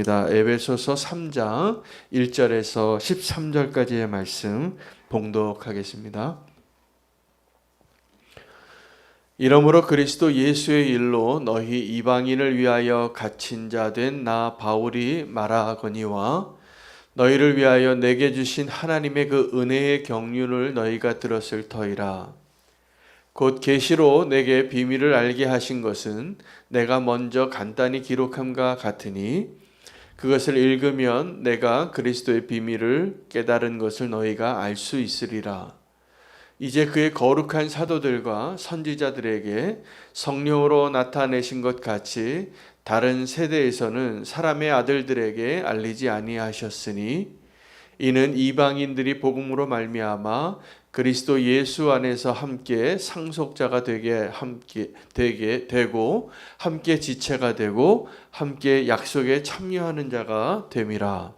에베소서 3장 1절에서 13절까지의 말씀 봉독하겠습니다. 이러므로 그리스도 예수의 일로 너희 이방인을 위하여 갇힌 자 된 나 바울이 말하거니와 너희를 위하여 내게 주신 하나님의 그 은혜의 경륜을 너희가 들었을 터이라. 곧 계시로 내게 비밀을 알게 하신 것은 내가 먼저 간단히 기록함과 같으니 그것을 읽으면 내가 그리스도의 비밀을 깨달은 것을 너희가 알 수 있으리라. 이제 그의 거룩한 사도들과 선지자들에게 성령으로 나타내신 것 같이 다른 세대에서는 사람의 아들들에게 알리지 아니하셨으니 이는 이방인들이 복음으로 말미암아 그리스도 예수 안에서 함께 상속자가 되게 되고 함께 지체가 되고 함께 약속에 참여하는 자가 됨이라.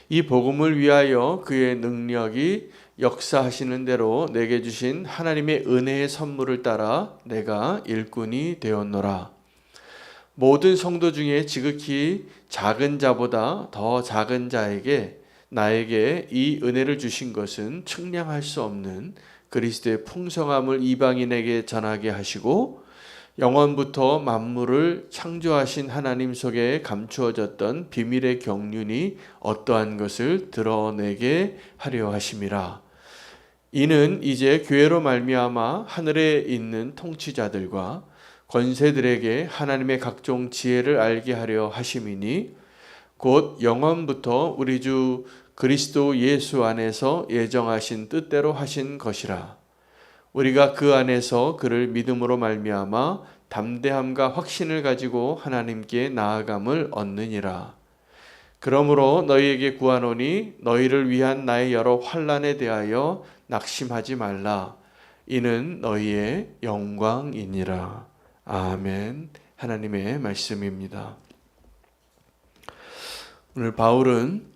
이 복음을 위하여 그의 능력이 역사하시는 대로 내게 주신 하나님의 은혜의 선물을 따라 내가 일꾼이 되었노라. 모든 성도 중에 지극히 작은 자보다 더 작은 자에게 나에게 이 은혜를 주신 것은 측량할 수 없는 그리스도의 풍성함을 이방인에게 전하게 하시고 영원부터 만물을 창조하신 하나님 속에 감추어졌던 비밀의 경륜이 어떠한 것을 드러내게 하려 하심이라. 이는 이제 교회로 말미암아 하늘에 있는 통치자들과 권세들에게 하나님의 각종 지혜를 알게 하려 하심이니 곧 영원부터 우리 주 그리스도 예수 안에서 예정하신 뜻대로 하신 것이라. 우리가 그 안에서 그를 믿음으로 말미암아 담대함과 확신을 가지고 하나님께 나아감을 얻느니라. 그러므로 너희에게 구하노니 너희를 위한 나의 여러 환난에 대하여 낙심하지 말라. 이는 너희의 영광이니라. 아멘. 하나님의 말씀입니다. 오늘 바울은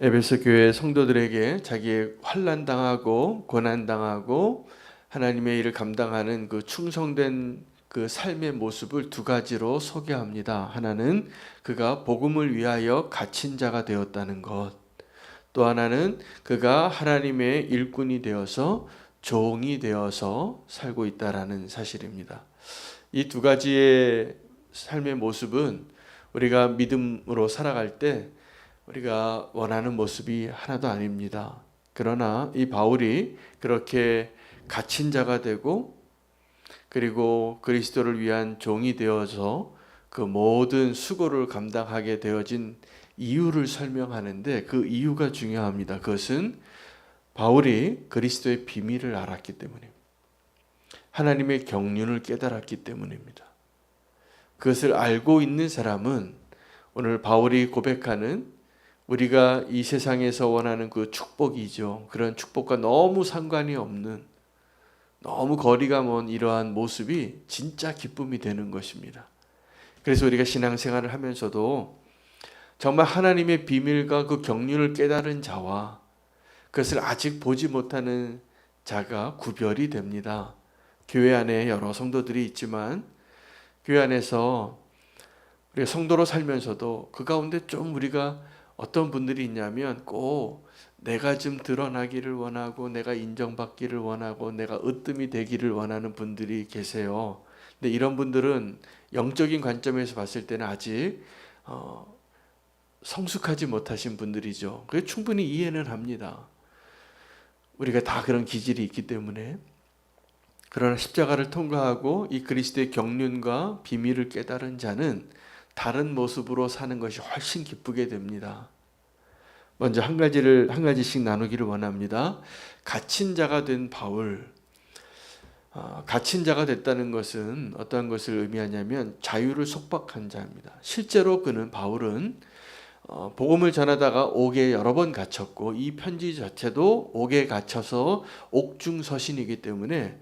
에베소 교회 성도들에게 자기의 환난당하고 고난당하고 하나님의 일을 감당하는 그 충성된 그 삶의 모습을 두 가지로 소개합니다. 하나는 그가 복음을 위하여 갇힌 자가 되었다는 것, 또 하나는 그가 하나님의 일꾼이 되어서 종이 되어서 살고 있다라는 사실입니다. 이 두 가지의 삶의 모습은 우리가 믿음으로 살아갈 때 우리가 원하는 모습이 하나도 아닙니다. 그러나 이 바울이 그렇게 갇힌 자가 되고 그리고 그리스도를 위한 종이 되어서 그 모든 수고를 감당하게 되어진 이유를 설명하는데 그 이유가 중요합니다. 그것은 바울이 그리스도의 비밀을 알았기 때문입니다. 하나님의 경륜을 깨달았기 때문입니다. 그것을 알고 있는 사람은 오늘 바울이 고백하는 우리가 이 세상에서 원하는 그 축복이죠. 그런 축복과 너무 상관이 없는 너무 거리가 먼 이러한 모습이 진짜 기쁨이 되는 것입니다. 그래서 우리가 신앙생활을 하면서도 정말 하나님의 비밀과 그 경륜을 깨달은 자와 그것을 아직 보지 못하는 자가 구별이 됩니다. 교회 안에 여러 성도들이 있지만 교회 안에서 우리가 성도로 살면서도 그 가운데 좀 우리가 어떤 분들이 있냐면 꼭 내가 좀 드러나기를 원하고 내가 인정받기를 원하고 내가 으뜸이 되기를 원하는 분들이 계세요. 근데 이런 분들은 영적인 관점에서 봤을 때는 아직 성숙하지 못하신 분들이죠. 그게 충분히 이해는 합니다. 우리가 다 그런 기질이 있기 때문에. 그러나 십자가를 통과하고 이 그리스도의 경륜과 비밀을 깨달은 자는 다른 모습으로 사는 것이 훨씬 기쁘게 됩니다. 먼저 한 가지씩 나누기를 원합니다. 갇힌 자가 된 바울. 갇힌 자가 됐다는 것은 어떠한 것을 의미하냐면 자유를 속박한 자입니다. 실제로 바울은 복음을 전하다가 옥에 여러 번 갇혔고 이 편지 자체도 옥에 갇혀서 옥중서신이기 때문에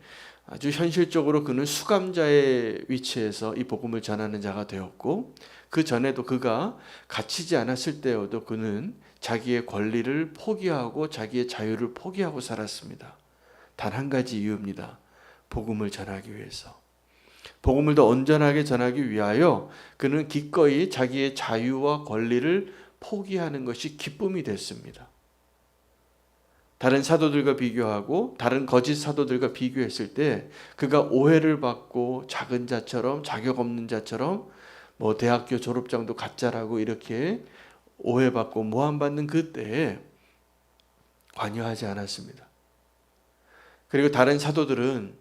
아주 현실적으로 그는 수감자의 위치에서 이 복음을 전하는 자가 되었고 그 전에도 그가 갇히지 않았을 때에도 그는 자기의 권리를 포기하고 자기의 자유를 포기하고 살았습니다. 단 한 가지 이유입니다. 복음을 전하기 위해서. 복음을 더 온전하게 전하기 위하여 그는 기꺼이 자기의 자유와 권리를 포기하는 것이 기쁨이 됐습니다. 다른 사도들과 비교하고 다른 거짓 사도들과 비교했을 때 그가 오해를 받고 작은 자처럼, 자격 없는 자처럼, 뭐 대학교 졸업장도 가짜라고 이렇게 오해받고 모함받는 그때에 관여하지 않았습니다. 그리고 다른 사도들은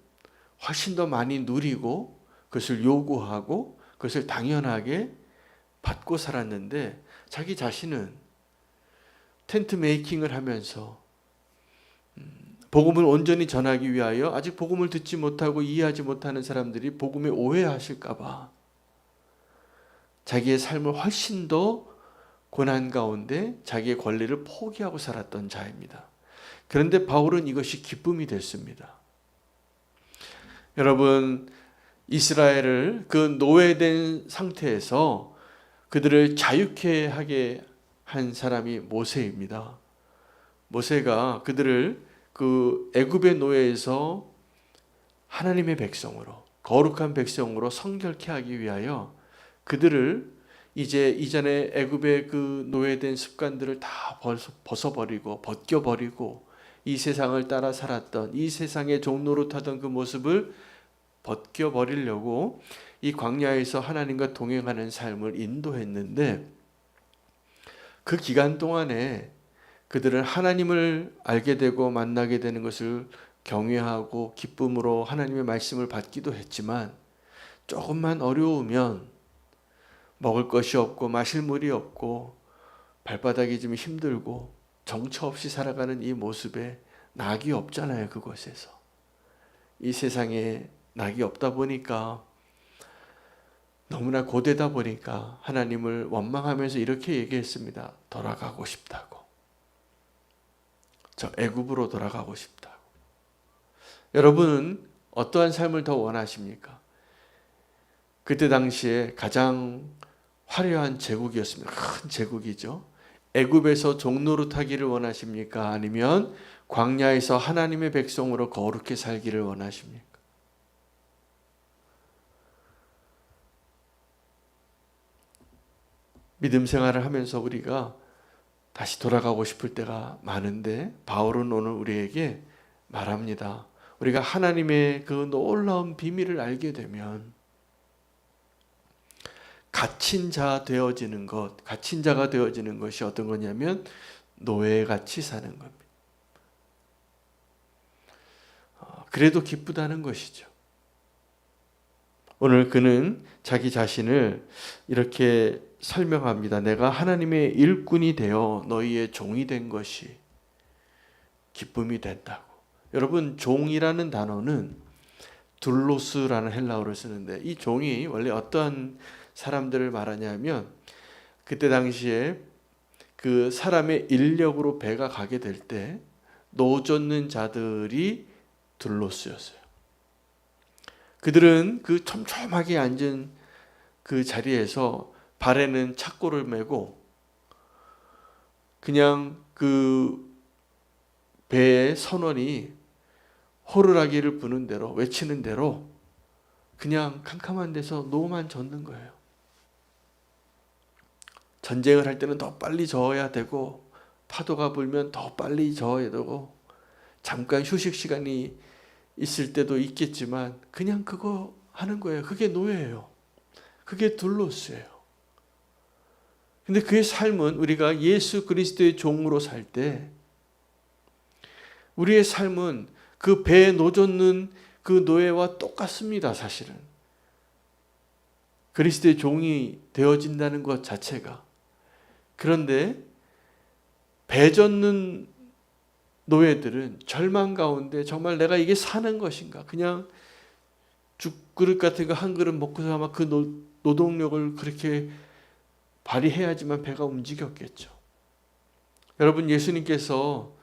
훨씬 더 많이 누리고 그것을 요구하고 그것을 당연하게 받고 살았는데, 자기 자신은 텐트 메이킹을 하면서 복음을 온전히 전하기 위하여 아직 복음을 듣지 못하고 이해하지 못하는 사람들이 복음에 오해하실까 봐 자기의 삶을 훨씬 더 고난 가운데 자기의 권리를 포기하고 살았던 자입니다. 그런데 바울은 이것이 기쁨이 됐습니다. 여러분, 이스라엘을 그 노예된 상태에서 그들을 자유케 하게 한 사람이 모세입니다. 모세가 그들을 그 애굽의 노예에서 하나님의 백성으로, 거룩한 백성으로 성결케 하기 위하여 그들을 이제 이전에 애굽의 그 노예된 습관들을 다 벗어버리고 벗겨버리고 이 세상을 따라 살았던, 이 세상의 종노릇하던 그 모습을 벗겨버리려고 이 광야에서 하나님과 동행하는 삶을 인도했는데, 그 기간 동안에 그들은 하나님을 알게 되고 만나게 되는 것을 경외하고 기쁨으로 하나님의 말씀을 받기도 했지만, 조금만 어려우면 먹을 것이 없고 마실 물이 없고 발바닥이 좀 힘들고 정처 없이 살아가는 이 모습에 낙이 없잖아요. 그곳에서 이 세상에 낙이 없다 보니까, 너무나 고되다 보니까 하나님을 원망하면서 이렇게 얘기했습니다. 돌아가고 싶다고. 저 애굽으로 돌아가고 싶다고. 여러분은 어떠한 삶을 더 원하십니까? 그때 당시에 가장 화려한 제국이었습니다. 큰 제국이죠. 애굽에서 종노릇하기를 원하십니까? 아니면 광야에서 하나님의 백성으로 거룩히 살기를 원하십니까? 믿음 생활을 하면서 우리가 다시 돌아가고 싶을 때가 많은데, 바울은 오늘 우리에게 말합니다. 우리가 하나님의 그 놀라운 비밀을 알게 되면 갇힌 자 되어지는 것, 갇힌 자가 되어지는 것이 어떤 거냐면 노예같이 사는 겁니다. 그래도 기쁘다는 것이죠. 오늘 그는 자기 자신을 이렇게 설명합니다. 내가 하나님의 일꾼이 되어 너희의 종이 된 것이 기쁨이 된다고. 여러분, 종이라는 단어는 둘로스라는 헬라어를 쓰는데, 이 종이 원래 어떤 사람들을 말하냐면, 그때 당시에 그 사람의 인력으로 배가 가게 될 때 노젓는 자들이 둘로스였어요. 그들은 그 촘촘하게 앉은 그 자리에서 발에는 착고를 메고 그냥 그 배의 선원이 호루라기를 부는 대로, 외치는 대로 그냥 캄캄한 데서 노만 젓는 거예요. 전쟁을 할 때는 더 빨리 저어야 되고, 파도가 불면 더 빨리 저어야 되고, 잠깐 휴식 시간이 있을 때도 있겠지만 그냥 그거 하는 거예요. 그게 노예예요. 그게 둘로스예요. 근데 그의 삶은, 우리가 예수 그리스도의 종으로 살 때 우리의 삶은 그 배에 노젓는 그 노예와 똑같습니다. 사실은 그리스도의 종이 되어진다는 것 자체가. 그런데 배 젓는 노예들은 절망 가운데 정말 내가 이게 사는 것인가, 그냥 죽그릇 같은 거 한 그릇 먹고서 아마 그 노동력을 그렇게 발휘해야지만 배가 움직였겠죠. 여러분, 예수님께서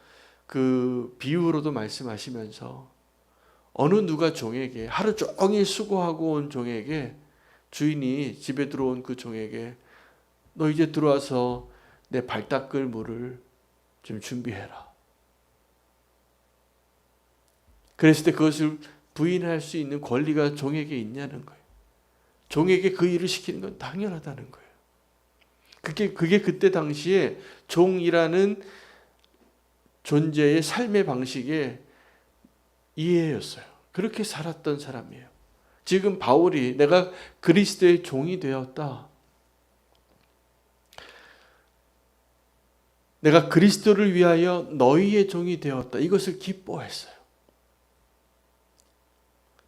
그 비유로도 말씀하시면서 어느 누가 종에게, 하루 종일 수고하고 온 종에게, 주인이 집에 들어온 그 종에게 너 이제 들어와서 내 발 닦을 물을 좀 준비해라. 그랬을 때 그것을 부인할 수 있는 권리가 종에게 있냐는 거예요. 종에게 그 일을 시키는 건 당연하다는 거예요. 그게 그때 당시에 종이라는 존재의 삶의 방식의 이해였어요. 그렇게 살았던 사람이에요. 지금 바울이 내가 그리스도의 종이 되었다. 내가 그리스도를 위하여 너희의 종이 되었다. 이것을 기뻐했어요.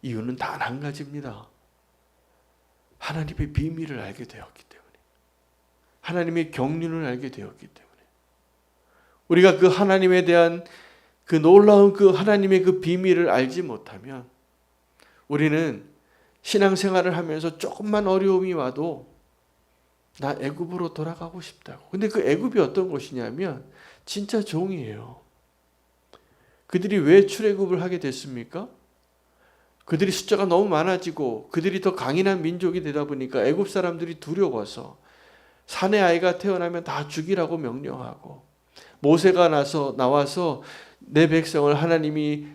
이유는 단 한 가지입니다. 하나님의 비밀을 알게 되었기 때문에. 하나님의 경륜을 알게 되었기 때문에. 우리가 그 하나님에 대한 그 놀라운 그 하나님의 그 비밀을 알지 못하면 우리는 신앙생활을 하면서 조금만 어려움이 와도 나 애굽으로 돌아가고 싶다고. 근데 그 애굽이 어떤 곳이냐면 진짜 종이에요. 그들이 왜 출애굽을 하게 됐습니까? 그들이 숫자가 너무 많아지고 그들이 더 강인한 민족이 되다 보니까 애굽 사람들이 두려워서 사내 아이가 태어나면 다 죽이라고 명령하고, 모세가 나와서 내 백성을 하나님이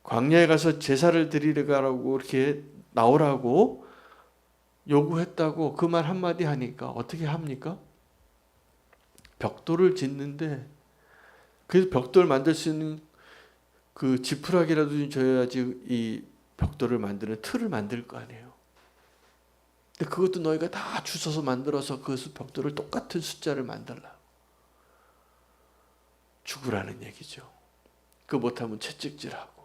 광야에 가서 제사를 드리려고 이렇게 나오라고 요구했다고 그 말 한마디 하니까 어떻게 합니까? 벽돌을 짓는데, 그래서 벽돌 만들 수 있는 그 지푸라기라도 줘야지 이 벽돌을 만드는 틀을 만들 거 아니에요. 근데 그것도 너희가 다 주워서 만들어서 그 벽돌을 똑같은 숫자를 만들라. 죽으라는 얘기죠. 그 못하면 채찍질하고.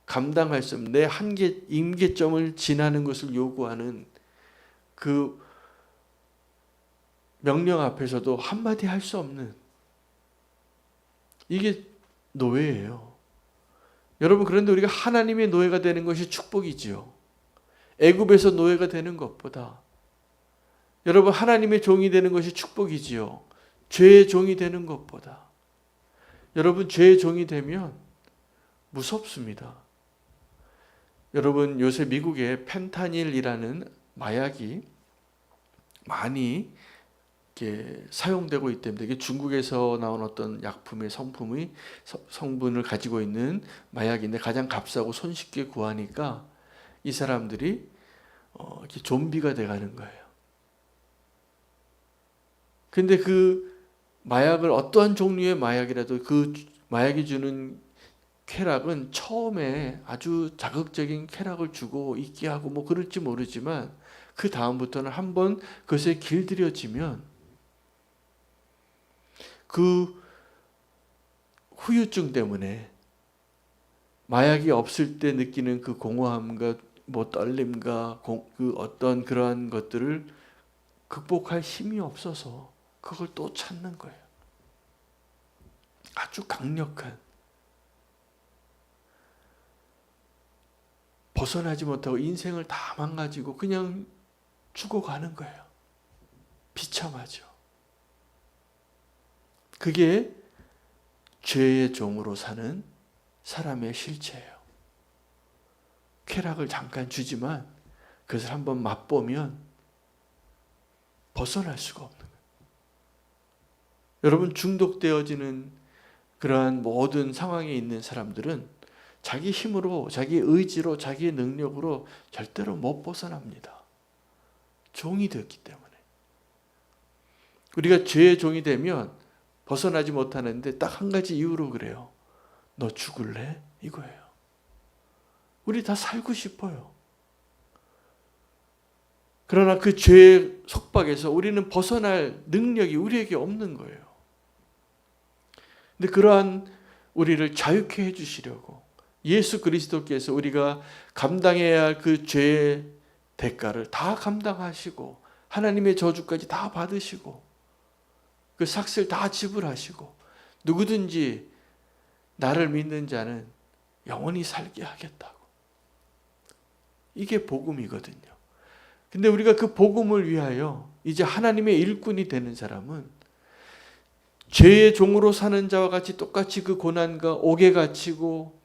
감당할 수 없는 내 한계, 임계점을 지나는 것을 요구하는 그 명령 앞에서도 한마디 할 수 없는, 이게 노예예요. 여러분, 그런데 우리가 하나님의 노예가 되는 것이 축복이지요. 애굽에서 노예가 되는 것보다 여러분 하나님의 종이 되는 것이 축복이지요. 죄의 종이 되는 것보다. 여러분, 죄의 종이 되면 무섭습니다. 여러분, 요새 미국에 펜타닐이라는 마약이 많이 이렇게 사용되고 있답니다. 이게 중국에서 나온 어떤 약품의 성분을 가지고 있는 마약인데 가장 값싸고 손쉽게 구하니까 이 사람들이 이렇게 좀비가 돼가는 거예요. 근데 그 마약을, 어떠한 종류의 마약이라도 그 마약이 주는 쾌락은 처음에 아주 자극적인 쾌락을 주고 있게 하고 뭐 그럴지 모르지만 그 다음부터는 한번 그것에 길들여지면 그 후유증 때문에 마약이 없을 때 느끼는 그 공허함과 뭐 떨림과 그 어떤 그러한 것들을 극복할 힘이 없어서 그걸 또 찾는 거예요. 아주 강력한, 벗어나지 못하고 인생을 다 망가지고 그냥 죽어가는 거예요. 비참하죠. 그게 죄의 종으로 사는 사람의 실체예요. 쾌락을 잠깐 주지만 그것을 한번 맛보면 벗어날 수가 없는 거예요. 여러분, 중독되어지는 그러한 모든 상황에 있는 사람들은 자기 힘으로, 자기 의지로, 자기의 능력으로 절대로 못 벗어납니다. 종이 되었기 때문에. 우리가 죄의 종이 되면 벗어나지 못하는데 딱 한 가지 이유로 그래요. 너 죽을래? 이거예요. 우리 다 살고 싶어요. 그러나 그 죄의 속박에서 우리는 벗어날 능력이 우리에게 없는 거예요. 근데 그러한 우리를 자유케 해주시려고 예수 그리스도께서 우리가 감당해야 할 그 죄의 대가를 다 감당하시고 하나님의 저주까지 다 받으시고 그 삭슬 다 지불하시고 누구든지 나를 믿는 자는 영원히 살게 하겠다고. 이게 복음이거든요. 근데 우리가 그 복음을 위하여 이제 하나님의 일꾼이 되는 사람은 죄의 종으로 사는 자와 같이 똑같이 그 고난과 옥에 갇히고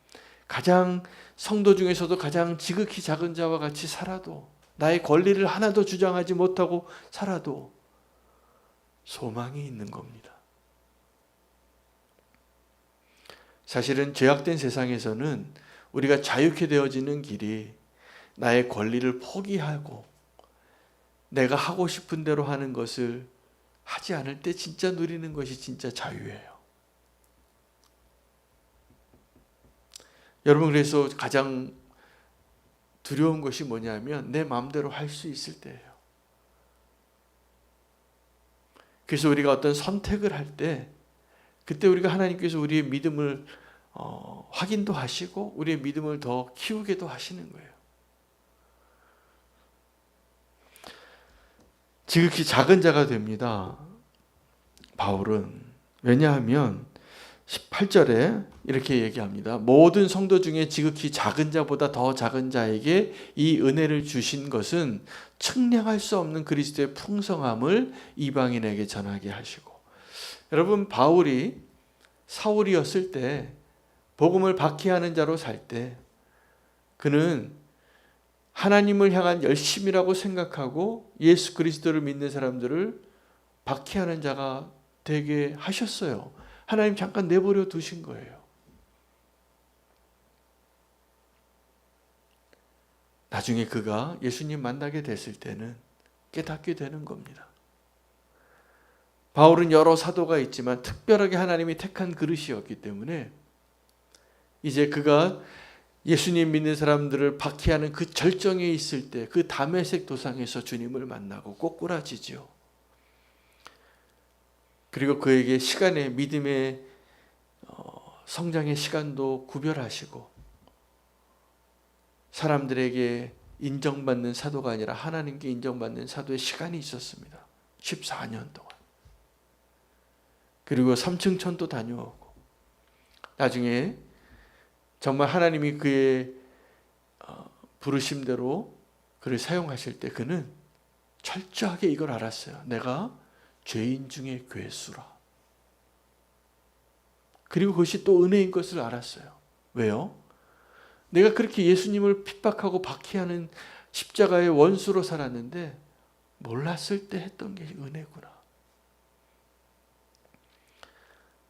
가장 성도 중에서도 가장 지극히 작은 자와 같이 살아도, 나의 권리를 하나도 주장하지 못하고 살아도 소망이 있는 겁니다. 사실은 죄악된 세상에서는 우리가 자유케 되어지는 길이 나의 권리를 포기하고 내가 하고 싶은 대로 하는 것을 하지 않을 때 진짜 누리는 것이 진짜 자유예요. 여러분, 그래서 가장 두려운 것이 뭐냐면 내 마음대로 할 수 있을 때예요. 그래서 우리가 어떤 선택을 할 때 그때 우리가 하나님께서 우리의 믿음을 확인도 하시고 우리의 믿음을 더 키우게도 하시는 거예요. 지극히 작은 자가 됩니다, 바울은. 왜냐하면 18절에 이렇게 얘기합니다. 모든 성도 중에 지극히 작은 자보다 더 작은 자에게 이 은혜를 주신 것은 측량할 수 없는 그리스도의 풍성함을 이방인에게 전하게 하시고. 여러분, 바울이 사울이었을 때 복음을 박해하는 자로 살 때 그는 하나님을 향한 열심이라고 생각하고 예수 그리스도를 믿는 사람들을 박해하는 자가 되게 하셨어요. 하나님 잠깐 내버려 두신 거예요. 나중에 그가 예수님 만나게 됐을 때는 깨닫게 되는 겁니다. 바울은 여러 사도가 있지만 특별하게 하나님이 택한 그릇이었기 때문에 이제 그가 예수님 믿는 사람들을 박해하는 그 절정에 있을 때 그 다메섹 도상에서 주님을 만나고 꼬꾸라지죠. 그리고 그에게 시간의 믿음의 성장의 시간도 구별하시고 사람들에게 인정받는 사도가 아니라 하나님께 인정받는 사도의 시간이 있었습니다. 14년 동안. 그리고 3층 천도 다녀오고 나중에 정말 하나님이 그의 부르심대로 그를 사용하실 때 그는 철저하게 이걸 알았어요. 내가 죄인 중에 괴수라. 그리고 그것이 또 은혜인 것을 알았어요. 왜요? 내가 그렇게 예수님을 핍박하고 박해하는 십자가의 원수로 살았는데 몰랐을 때 했던 게 은혜구나.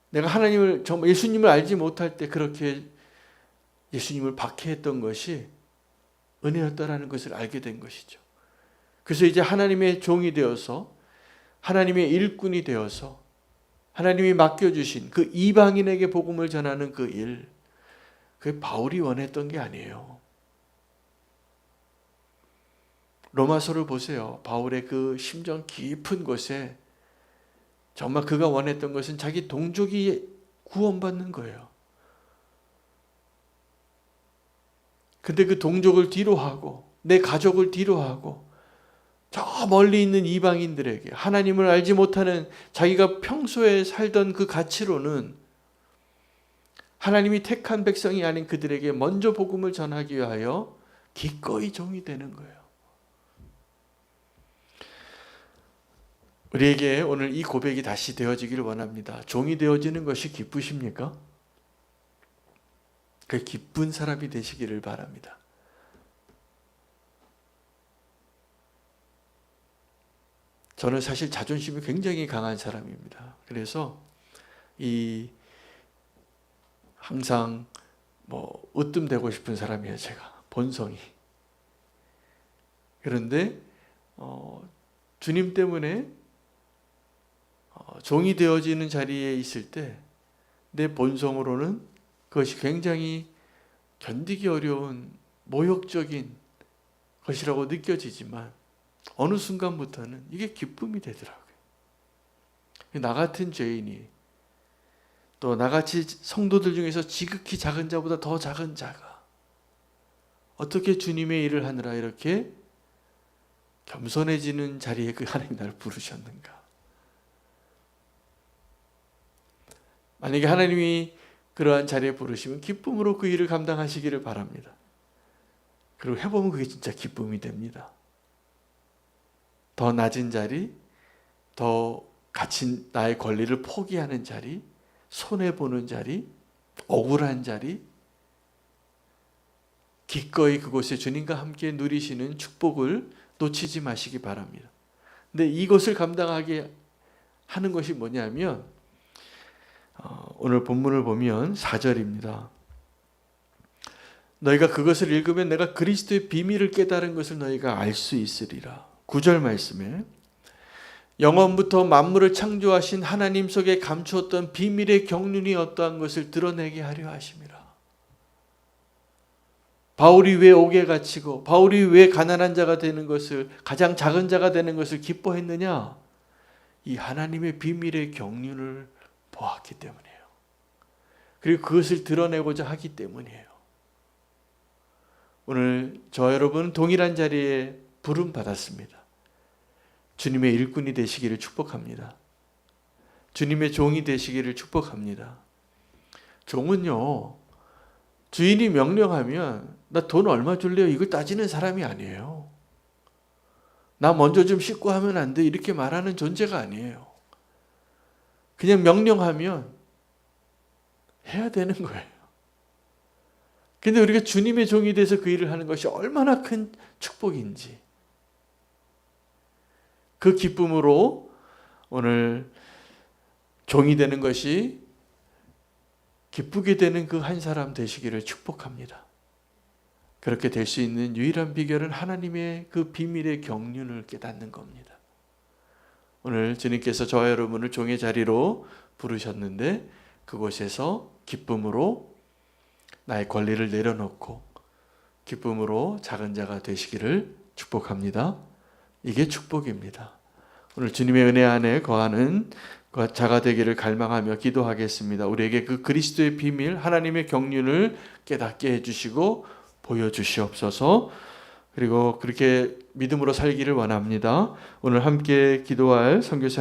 내가 하나님을 정말 예수님을 알지 못할 때 그렇게 예수님을 박해했던 것이 은혜였다라는 것을 알게 된 것이죠. 그래서 이제 하나님의 종이 되어서 하나님의 일꾼이 되어서 하나님이 맡겨주신 그 이방인에게 복음을 전하는 그 일, 그게 바울이 원했던 게 아니에요. 로마서를 보세요. 바울의 그 심정 깊은 곳에 정말 그가 원했던 것은 자기 동족이 구원받는 거예요. 근데 그 동족을 뒤로하고 내 가족을 뒤로하고 저 멀리 있는 이방인들에게 하나님을 알지 못하는 자기가 평소에 살던 그 가치로는 하나님이 택한 백성이 아닌 그들에게 먼저 복음을 전하기 위하여 기꺼이 종이 되는 거예요. 우리에게 오늘 이 고백이 다시 되어지기를 원합니다. 종이 되어지는 것이 기쁘십니까? 그 기쁜 사람이 되시기를 바랍니다. 저는 사실 자존심이 굉장히 강한 사람입니다. 그래서 항상 으뜸되고 싶은 사람이에요. 제가 본성이. 그런데 주님 때문에 종이 되어지는 자리에 있을 때 내 본성으로는 그것이 굉장히 견디기 어려운 모욕적인 것이라고 느껴지지만 어느 순간부터는 이게 기쁨이 되더라고요. 나 같은 죄인이 또 나같이 성도들 중에서 지극히 작은 자보다 더 작은 자가 어떻게 주님의 일을 하느라 이렇게 겸손해지는 자리에 그 하나님 나를 부르셨는가. 만약에 하나님이 그러한 자리에 부르시면 기쁨으로 그 일을 감당하시기를 바랍니다. 그리고 해보면 그게 진짜 기쁨이 됩니다. 더 낮은 자리, 더 갇힌 나의 권리를 포기하는 자리, 손해보는 자리, 억울한 자리, 기꺼이 그곳에 주님과 함께 누리시는 축복을 놓치지 마시기 바랍니다. 근데 이것을 감당하게 하는 것이 뭐냐면 오늘 본문을 보면 4절입니다. 너희가 그것을 읽으면 내가 그리스도의 비밀을 깨달은 것을 너희가 알 수 있으리라. 9절 말씀에 영원부터 만물을 창조하신 하나님 속에 감추었던 비밀의 경륜이 어떠한 것을 드러내게 하려 하심이라. 바울이 왜 옥에 갇히고 바울이 왜 가난한 자가 되는 것을, 가장 작은 자가 되는 것을 기뻐했느냐? 이 하나님의 비밀의 경륜을 보았기 때문이에요. 그리고 그것을 드러내고자 하기 때문이에요. 오늘 저 여러분 동일한 자리에 부름 받았습니다. 주님의 일꾼이 되시기를 축복합니다. 주님의 종이 되시기를 축복합니다. 종은요, 주인이 명령하면 나 돈 얼마 줄래요? 이거 따지는 사람이 아니에요. 나 먼저 좀 씻고 하면 안 돼? 이렇게 말하는 존재가 아니에요. 그냥 명령하면 해야 되는 거예요. 근데 우리가 주님의 종이 돼서 그 일을 하는 것이 얼마나 큰 축복인지, 그 기쁨으로 오늘 종이 되는 것이 기쁘게 되는 그 한 사람 되시기를 축복합니다. 그렇게 될 수 있는 유일한 비결은 하나님의 그 비밀의 경륜을 깨닫는 겁니다. 오늘 주님께서 저와 여러분을 종의 자리로 부르셨는데 그곳에서 기쁨으로 나의 권리를 내려놓고 기쁨으로 작은 자가 되시기를 축복합니다. 이게 축복입니다. 오늘 주님의 은혜 안에 거하는 자가 되기를 갈망하며 기도하겠습니다. 우리에게 그 그리스도의 비밀, 하나님의 경륜을 깨닫게 해주시고 보여주시옵소서. 그리고 그렇게 믿음으로 살기를 원합니다. 오늘 함께 기도할 선교사